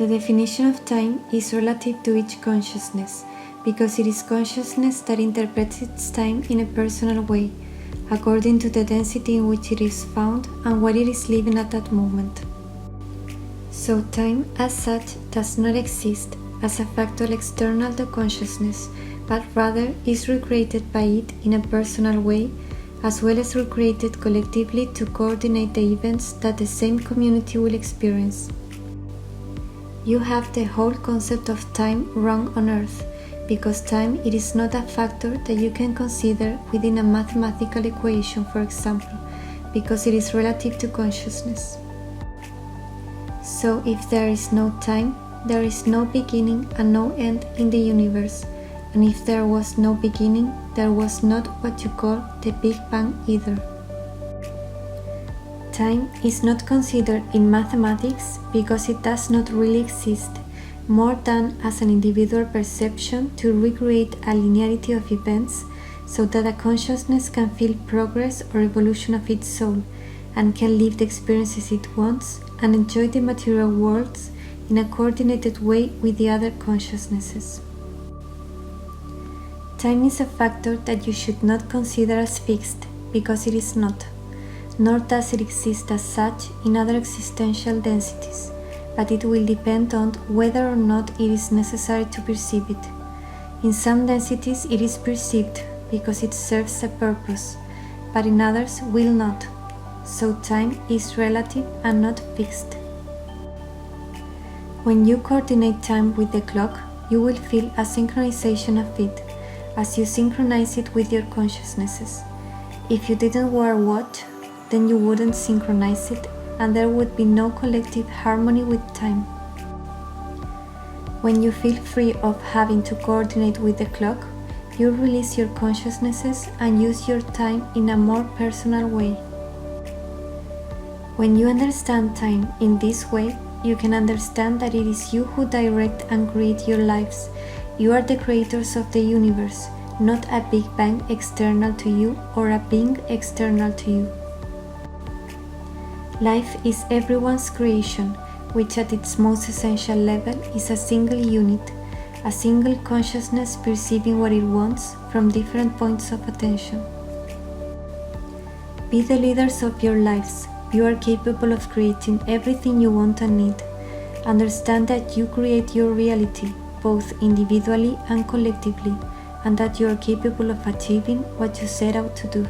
The definition of time is relative to each consciousness, because it is consciousness that interprets its time in a personal way, according to the density in which it is found and where it is living at that moment. So time, as such, does not exist as a factor external to consciousness, but rather is recreated by it in a personal way, as well as recreated collectively to coordinate the events that the same community will experience. You have the whole concept of time wrong on Earth, because time it is not a factor that you can consider within a mathematical equation, for example, because it is relative to consciousness. So if there is no time, there is no beginning and no end in the universe, and if there was no beginning, there was not what you call the Big Bang either. Time is not considered in mathematics because it does not really exist, more than as an individual perception to recreate a linearity of events so that a consciousness can feel progress or evolution of its soul and can live the experiences it wants and enjoy the material worlds in a coordinated way with the other consciousnesses. Time is a factor that you should not consider as fixed because it is not, nor does it exist as such in other existential densities, but it will depend on whether or not it is necessary to perceive it. In some densities it is perceived because it serves a purpose, but in others will not, so time is relative and not fixed. When you coordinate time with the clock, you will feel a synchronization of it, as you synchronize it with your consciousnesses. If you didn't wear a watch, then you wouldn't synchronize it, and there would be no collective harmony with time. When you feel free of having to coordinate with the clock, you release your consciousnesses and use your time in a more personal way. When you understand time in this way, you can understand that it is you who direct and create your lives. You are the creators of the universe, not a Big Bang external to you or a being external to you. Life is everyone's creation, which at its most essential level is a single unit, a single consciousness perceiving what it wants from different points of attention. Be the leaders of your lives. You are capable of creating everything you want and need. Understand that you create your reality, both individually and collectively, and that you are capable of achieving what you set out to do.